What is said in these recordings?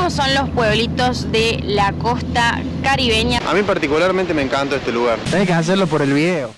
¿Cómo son los pueblitos de la costa caribeña? A mí particularmente me encanta este lugar. Tenés que hacerlo por el video.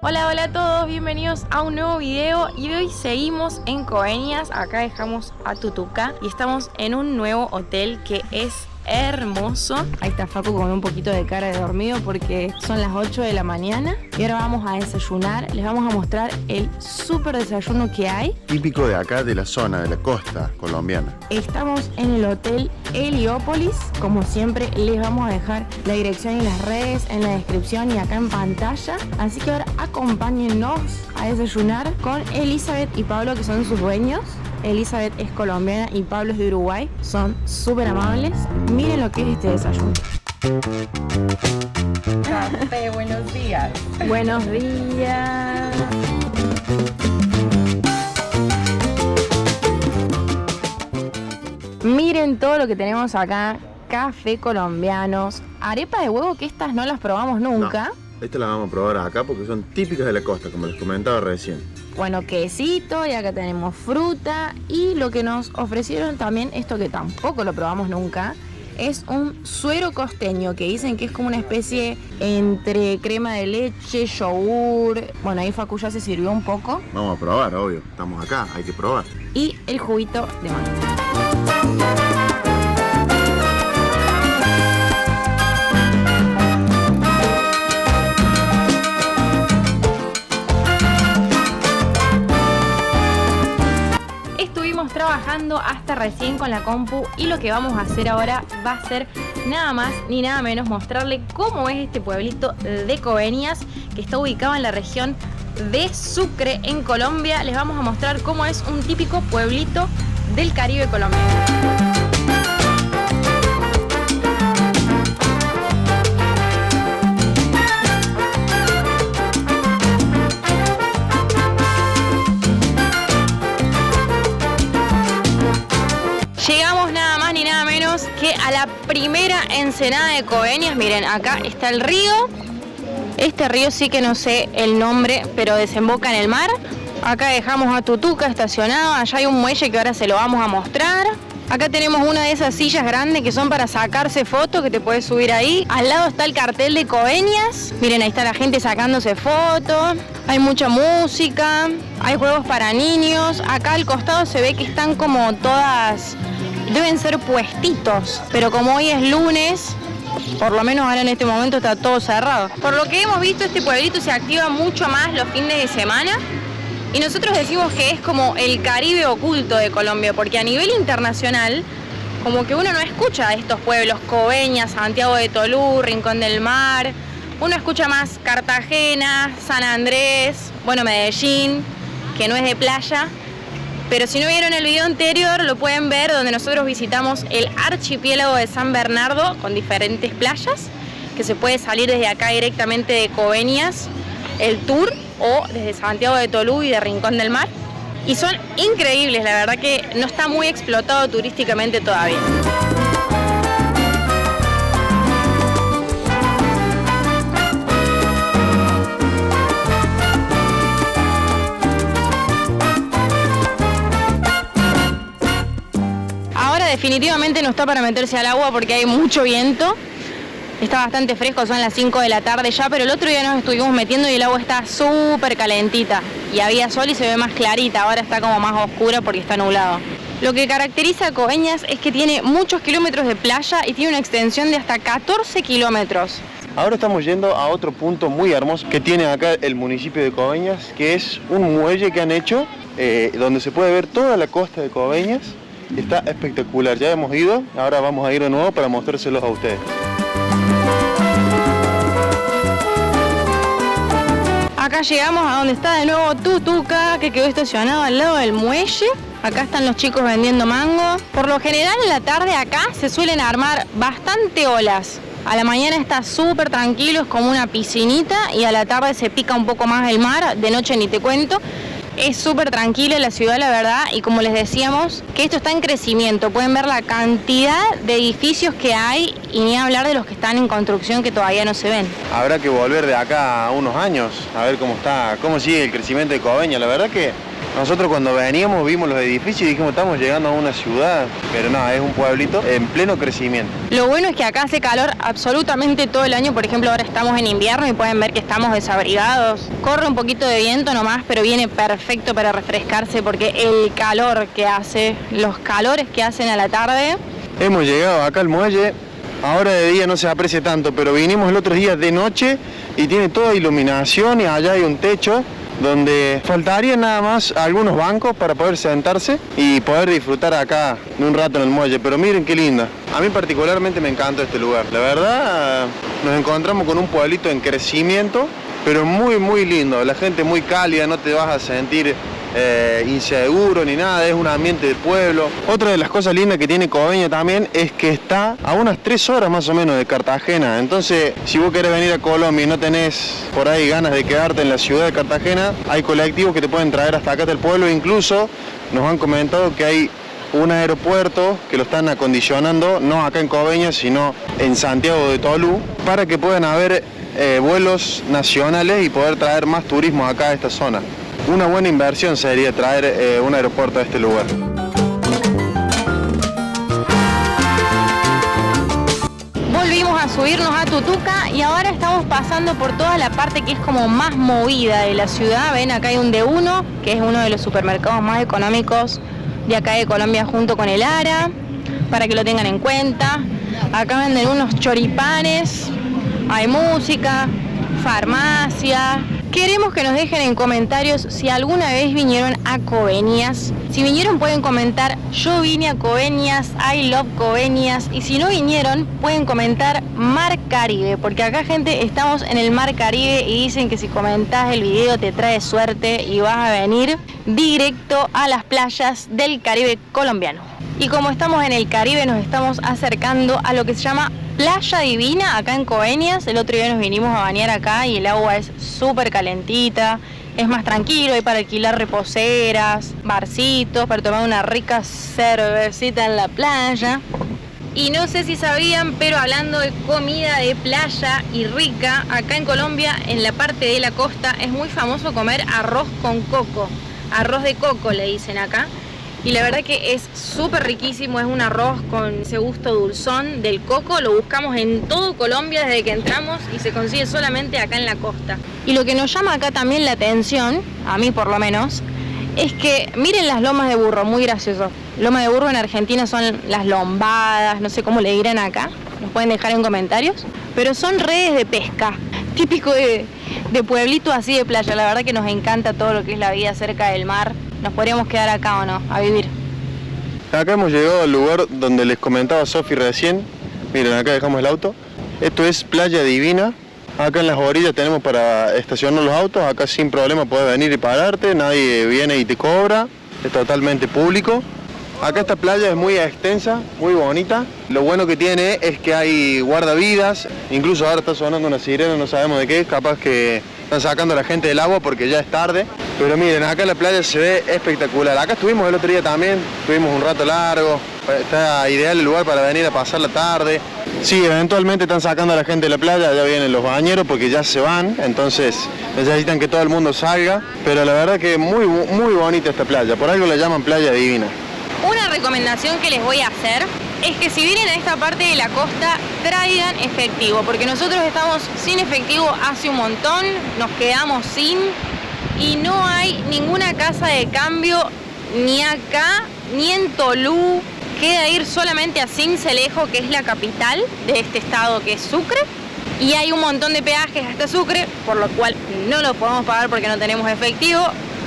Hola, hola a todos, bienvenidos a un nuevo video y hoy seguimos en Coveñas. Acá dejamos a Tutuca y estamos en un nuevo hotel que es hermoso. Ahí está Facu con un poquito de cara de dormido porque son las 8 de la mañana y ahora vamos a desayunar. Les vamos a mostrar el súper desayuno que hay. Típico de acá, de la zona, de la costa colombiana. Estamos en el hotel Heliópolis. Como siempre les vamos a dejar la dirección y las redes en la descripción y acá en pantalla. Así que ahora acompáñennos a desayunar con Elizabeth y Pablo, que son sus dueños. Elizabeth es colombiana y Pablo es de Uruguay. Son súper amables. Miren lo que es este desayuno. Café, buenos días. Buenos días. Miren todo lo que tenemos acá. Café colombianos. Arepa de huevo, que estas no las probamos nunca. No, estas las vamos a probar acá porque son típicas de la costa, como les comentaba recién. Bueno, quesito, y acá tenemos fruta. Y lo que nos ofrecieron también, esto que tampoco lo probamos nunca, es un suero costeño, que dicen que es como una especie entre crema de leche, yogur. Bueno, ahí Facu ya se sirvió un poco. Vamos a probar, obvio. Estamos acá, hay que probar. Y el juguito de mango. Trabajando hasta recién con la compu y lo que vamos a hacer ahora va a ser nada más ni nada menos mostrarle cómo es este pueblito de Coveñas, que está ubicado en la región de Sucre, en Colombia. Les vamos a mostrar cómo es un típico pueblito del Caribe colombiano. Llegamos nada más ni nada menos que a la primera ensenada de Coveñas. Miren, acá está el río. Este río sí que no sé el nombre, pero desemboca en el mar. Acá dejamos a Tutuca estacionado. Allá hay un muelle que ahora se lo vamos a mostrar. Acá tenemos una de esas sillas grandes que son para sacarse fotos, que te puedes subir ahí. Al lado está el cartel de Coveñas. Miren, ahí está la gente sacándose fotos. Hay mucha música. Hay juegos para niños. Acá al costado se ve que están como todas... Deben ser puestitos, pero como hoy es lunes, por lo menos ahora en este momento está todo cerrado. Por lo que hemos visto, este pueblito se activa mucho más los fines de semana y nosotros decimos que es como el Caribe oculto de Colombia, porque a nivel internacional, como que uno no escucha a estos pueblos, Coveñas, Santiago de Tolú, Rincón del Mar. Uno escucha más Cartagena, San Andrés, bueno, Medellín, que no es de playa. Pero si no vieron el video anterior, lo pueden ver, donde nosotros visitamos el archipiélago de San Bernardo con diferentes playas, que se puede salir desde acá directamente de Coveñas, el tour, o desde Santiago de Tolú y de Rincón del Mar. Y son increíbles, la verdad que no está muy explotado turísticamente todavía. Definitivamente no está para meterse al agua porque hay mucho viento. Está bastante fresco, son las 5 de la tarde ya, pero el otro día nos estuvimos metiendo y el agua está súper calentita. Y había sol y se ve más clarita, ahora está como más oscura porque está nublado. Lo que caracteriza a Coveñas es que tiene muchos kilómetros de playa y tiene una extensión de hasta 14 kilómetros. Ahora estamos yendo a otro punto muy hermoso que tiene acá el municipio de Coveñas, que es un muelle que han hecho donde se puede ver toda la costa de Coveñas. Está espectacular, ya hemos ido, ahora vamos a ir de nuevo para mostrárselos a ustedes. Acá llegamos a donde está de nuevo Tutuca, que quedó estacionado al lado del muelle. Acá están los chicos vendiendo mango. Por lo general en la tarde acá se suelen armar bastante olas. A la mañana está súper tranquilo, es como una piscinita, y a la tarde se pica un poco más el mar, de noche ni te cuento. Es súper tranquila la ciudad, la verdad, y como les decíamos, que esto está en crecimiento. Pueden ver la cantidad de edificios que hay y ni hablar de los que están en construcción que todavía no se ven. Habrá que volver de acá a unos años a ver cómo está, cómo sigue el crecimiento de Coveñas. La verdad que Nosotros cuando veníamos vimos los edificios y dijimos estamos llegando a una ciudad, pero no, es un pueblito en pleno crecimiento. Lo bueno es que acá hace calor absolutamente todo el año. Por ejemplo, ahora estamos en invierno y pueden ver que estamos desabrigados. Corre un poquito de viento nomás, pero viene perfecto para refrescarse porque el calor que hace, los calores que hacen a la tarde. Hemos llegado acá al muelle. Ahora de día no se aprecia tanto, pero vinimos el otro día de noche y tiene toda iluminación y allá hay un techo donde faltarían nada más algunos bancos para poder sentarse y poder disfrutar acá de un rato en el muelle. Pero miren qué linda. A mí particularmente me encanta este lugar. La verdad, nos encontramos con un pueblito en crecimiento, pero muy muy lindo. La gente muy cálida, no te vas a sentir inseguro ni nada, es un ambiente de pueblo. Otra de las cosas lindas que tiene Coveñas también es que está a unas 3 horas más o menos de Cartagena. Entonces, si vos querés venir a Colombia y no tenés por ahí ganas de quedarte en la ciudad de Cartagena, hay colectivos que te pueden traer hasta acá del pueblo. Incluso nos han comentado que hay un aeropuerto que lo están acondicionando, no acá en Coveñas, sino en Santiago de Tolú, para que puedan haber vuelos nacionales y poder traer más turismo acá a esta zona. Una buena inversión sería traer un aeropuerto a este lugar. Volvimos a subirnos a Tutuca y ahora estamos pasando por toda la parte que es como más movida de la ciudad. Ven, acá hay un D1, que es uno de los supermercados más económicos de acá de Colombia junto con el Ara, para que lo tengan en cuenta. Acá venden unos choripanes, hay música, farmacia. Queremos que nos dejen en comentarios si alguna vez vinieron a Coveñas. Si vinieron pueden comentar, yo vine a Coveñas, I love Coveñas. Y si no vinieron pueden comentar Mar Caribe, porque acá gente estamos en el Mar Caribe y dicen que si comentás el video te trae suerte y vas a venir directo a las playas del Caribe colombiano. Y como estamos en el Caribe nos estamos acercando a lo que se llama Playa Divina acá en Coveñas. El otro día nos vinimos a bañar acá y el agua es súper calentita, es más tranquilo, hay para alquilar reposeras, barcitos, para tomar una rica cervecita en la playa. Y no sé si sabían, pero hablando de comida de playa y rica, acá en Colombia, en la parte de la costa, es muy famoso comer arroz con coco. Arroz de coco le dicen acá. Y la verdad que es súper riquísimo, es un arroz con ese gusto dulzón del coco. Lo buscamos en todo Colombia desde que entramos y se consigue solamente acá en la costa. Y lo que nos llama acá también la atención, a mí por lo menos, es que miren las lomas de burro, muy gracioso. Loma de burro en Argentina son las lombadas, no sé cómo le dirán acá, nos pueden dejar en comentarios. Pero son redes de pesca, típico de pueblito así de playa. La verdad que nos encanta todo lo que es la vida cerca del mar. ¿Nos podríamos quedar acá o no, a vivir? Acá hemos llegado al lugar donde les comentaba Sofi recién. Miren, acá dejamos el auto. Esto es Playa Divina. Acá en las orillas tenemos para estacionar los autos. Acá sin problema puedes venir y pararte. Nadie viene y te cobra. Es totalmente público. Acá esta playa es muy extensa, muy bonita. Lo bueno que tiene es que hay guardavidas. Incluso ahora está sonando una sirena, no sabemos de qué es. Capaz que están sacando a la gente del agua porque ya es tarde. Pero miren, acá la playa se ve espectacular. Acá estuvimos el otro día también, estuvimos un rato largo. Está ideal el lugar para venir a pasar la tarde. Sí, eventualmente están sacando a la gente de la playa, ya vienen los bañeros porque ya se van, entonces necesitan que todo el mundo salga. Pero la verdad que es muy, muy bonita esta playa, por algo la llaman Playa Divina. Una recomendación que les voy a hacer es que si vienen a esta parte de la costa, traigan efectivo, porque nosotros estamos sin efectivo hace un montón, nos quedamos sin, y no hay ninguna casa de cambio ni acá ni en Tolú. Queda ir solamente a Sincelejo, que es la capital de este estado que es Sucre, y hay un montón de peajes hasta Sucre, por lo cual no lo podemos pagar porque no tenemos efectivo.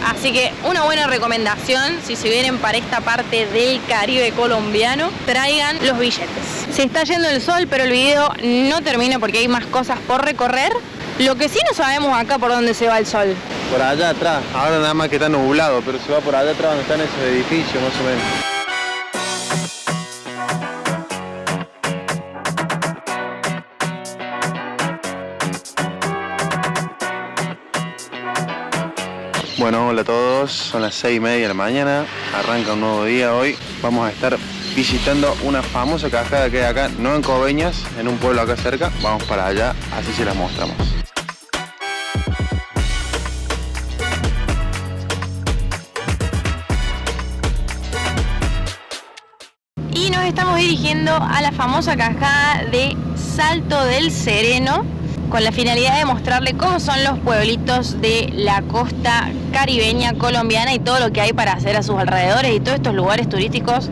Así que una buena recomendación, si se vienen para esta parte del Caribe colombiano, traigan los billetes. Se está yendo el sol, pero el video no termina porque hay más cosas por recorrer. Lo que sí no sabemos acá por dónde se va el sol. Por allá atrás, ahora nada más que está nublado, pero se va por allá atrás donde están esos edificios más o menos. Bueno, hola a todos, son las 6:30 de la mañana, arranca un nuevo día hoy. Vamos a estar visitando una famosa cascada que hay acá, no en Coveñas, en un pueblo acá cerca. Vamos para allá, así se las mostramos. estamos dirigiendo a la famosa cascada de Salto del Sereno, con la finalidad de mostrarle cómo son los pueblitos de la costa caribeña colombiana y todo lo que hay para hacer a sus alrededores y todos estos lugares turísticos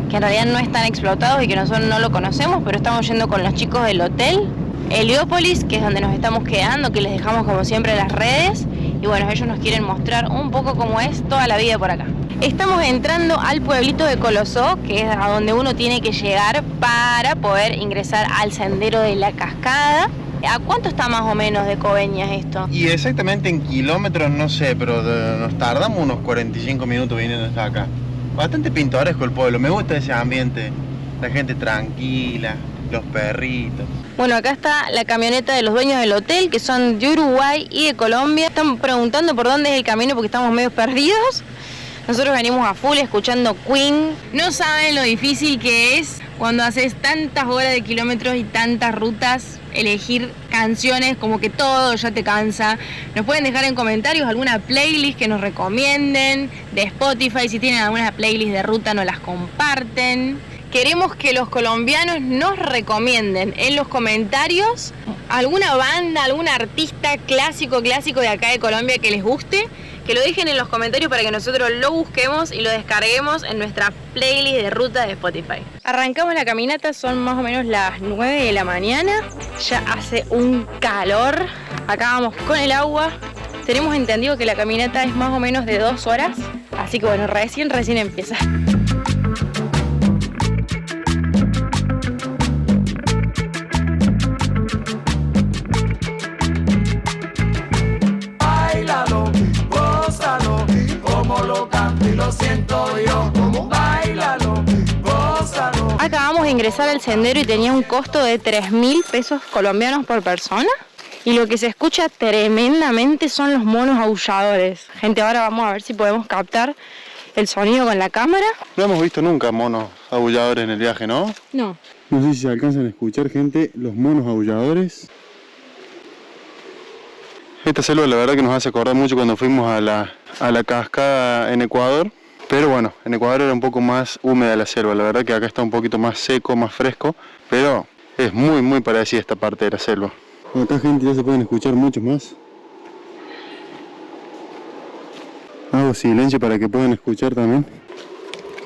que en realidad no están explotados y que nosotros no lo conocemos, pero estamos yendo con los chicos del hotel Heliópolis, que es donde nos estamos quedando, que les dejamos como siempre las redes, y bueno, ellos nos quieren mostrar un poco cómo es toda la vida por acá. Estamos entrando al pueblito de Colosó, que es a donde uno tiene que llegar para poder ingresar al sendero de la cascada. ¿A cuánto está más o menos de Coveñas esto? Y exactamente en kilómetros no sé, pero nos tardamos unos 45 minutos viniendo hasta acá. Bastante pintoresco el pueblo, me gusta ese ambiente, la gente tranquila, los perritos. Bueno, acá está la camioneta de los dueños del hotel, que son de Uruguay y de Colombia. Están preguntando por dónde es el camino porque estamos medio perdidos. Nosotros venimos a full escuchando Queen. No saben lo difícil que es cuando haces tantas horas de kilómetros y tantas rutas, elegir canciones, como que todo ya te cansa. Nos pueden dejar en comentarios alguna playlist que nos recomienden de Spotify. Si tienen alguna playlist de ruta, nos las comparten. Queremos que los colombianos nos recomienden en los comentarios alguna banda, algún artista clásico de acá de Colombia que les guste. Que lo dejen en los comentarios para que nosotros lo busquemos y lo descarguemos en nuestra playlist de ruta de Spotify. Arrancamos la caminata, son más o menos las 9 de la mañana. Ya hace un calor. Acá vamos con el agua. Tenemos entendido que la caminata es más o menos de 2 horas. Así que bueno, recién empieza. Acabamos de ingresar al sendero y tenía un costo de 3.000 pesos colombianos por persona. Y lo que se escucha tremendamente son los monos aulladores. Gente, ahora vamos a ver si podemos captar el sonido con la cámara. No hemos visto nunca monos aulladores en el viaje, ¿no? No. No sé si se alcanzan a escuchar, gente, los monos aulladores. Esta selva la verdad que nos hace acordar mucho cuando fuimos a la cascada en Ecuador. Pero bueno, en Ecuador era un poco más húmeda la selva, la verdad que acá está un poquito más seco, más fresco, pero es muy parecida esta parte de la selva. Acá, gente, ya se pueden escuchar muchos más. Hago silencio para que puedan escuchar también.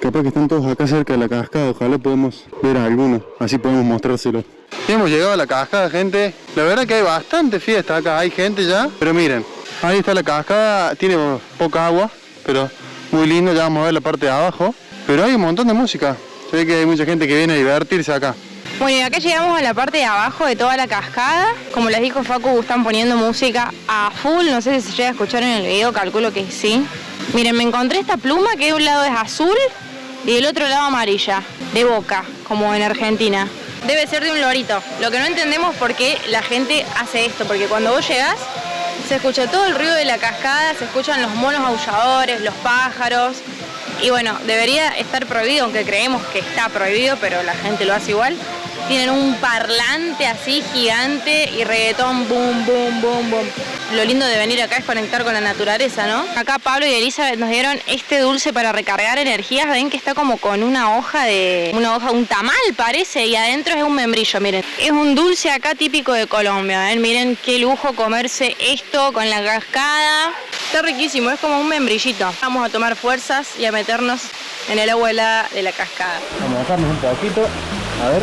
Capaz que están todos acá cerca de la cascada, ojalá podemos ver a algunos, así podemos mostrárselos. Hemos llegado a la cascada, gente. La verdad que hay bastante fiesta acá, hay gente ya, pero miren, ahí está la cascada, tiene poca agua, pero muy lindo, ya vamos a ver la parte de abajo, pero hay un montón de música, se ve que hay mucha gente que viene a divertirse acá. Bueno, y acá llegamos a la parte de abajo de toda la cascada. Como les dijo Facu, están poniendo música a full, no sé si se llega a escuchar en el video, calculo que sí. Miren, me encontré esta pluma que de un lado es azul y del otro lado amarilla, de Boca, como en Argentina. Debe ser de un lorito. Lo que no entendemos es por qué la gente hace esto, porque cuando vos llegás se escucha todo el ruido de la cascada, se escuchan los monos aulladores, los pájaros. Y bueno, debería estar prohibido, aunque creemos que está prohibido, pero la gente lo hace igual. Tienen un parlante así gigante y reggaetón, boom, boom, boom, boom. Lo lindo de venir acá es conectar con la naturaleza, ¿no? Acá Pablo y Elizabeth nos dieron este dulce para recargar energías. Ven que está como con una hoja, un tamal parece, y adentro es un membrillo, miren. Es un dulce acá típico de Colombia, ¿ven? Miren qué lujo comerse esto con la cascada. Está riquísimo, es como un membrillito. Vamos a tomar fuerzas y a meternos en el agua helada de la cascada. Vamos a bajarnos un poquito, a ver.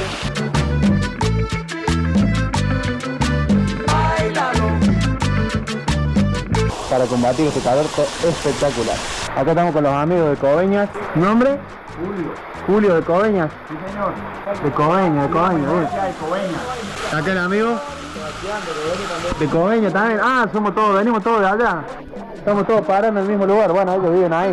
Para combatir este calor espectacular. Acá estamos con los amigos de Coveñas. ¿Nombre? Julio. Julio de Coveñas. Sí, señor. De Coveñas, bien. Acá el amigo. De Coveñas también. Ah, venimos todos de allá. Estamos todos parando en el mismo lugar. Bueno, ellos viven ahí.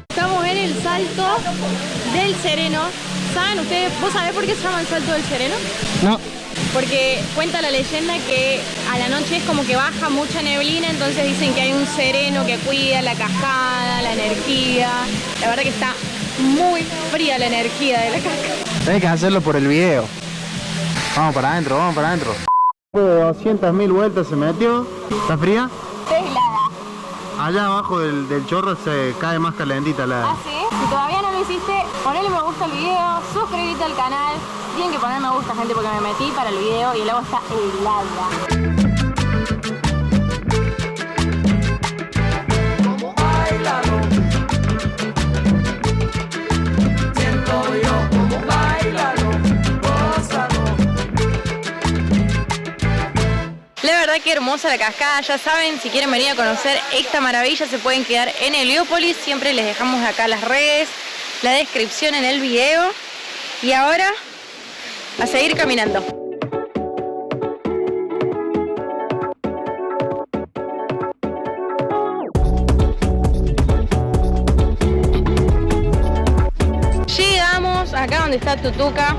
Estamos en el Salto del Sereno. ¿Saben ustedes? ¿Vos sabés por qué se llama el Salto del Sereno? No. Porque cuenta la leyenda que a la noche es como que baja mucha neblina, entonces dicen que hay un sereno que cuida la cascada, la energía. La verdad que está muy fría la energía de la cascada. Tenés que hacerlo por el video. Vamos para adentro, vamos para adentro. De 200.000 vueltas se metió. ¿Está fría? Está helada. allá abajo del chorro se cae más calentita el agua. ¿Ah, sí? Si todavía no lo hiciste, ponele me gusta al video, suscríbete al canal. Tienen que poner me gusta, gente, porque me metí para el video y el agua está helada. La verdad que hermosa la cascada, ya saben, si quieren venir a conocer esta maravilla se pueden quedar en Heliópolis, siempre les dejamos acá las redes, la descripción en el video. Y ahora, a seguir caminando. Llegamos acá donde está Tutuca.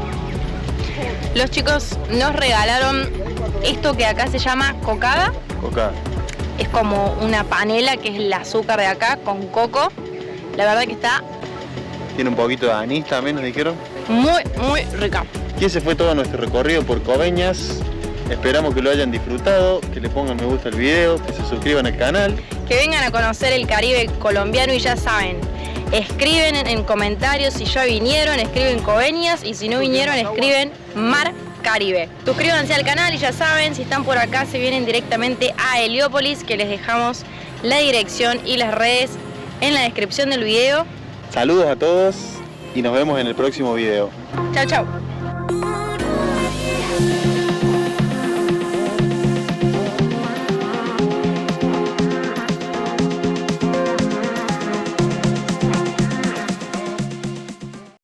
Los chicos nos regalaron esto que acá se llama cocada. Coca. Es como una panela que es el azúcar de acá con coco. La verdad que está Tiene un poquito de anís también, nos dijeron. muy, muy rica. Y ese fue todo nuestro recorrido por Coveñas. Esperamos que lo hayan disfrutado, que le pongan me gusta al video, que se suscriban al canal. Que vengan a conocer el Caribe colombiano y ya saben, escriben en comentarios si ya vinieron, escriben Coveñas y si no vinieron escriben Mar Caribe. Suscríbanse al canal y ya saben, si están por acá se vienen directamente a Heliópolis, que les dejamos la dirección y las redes en la descripción del video. Saludos a todos y nos vemos en el próximo video. Chau, chau.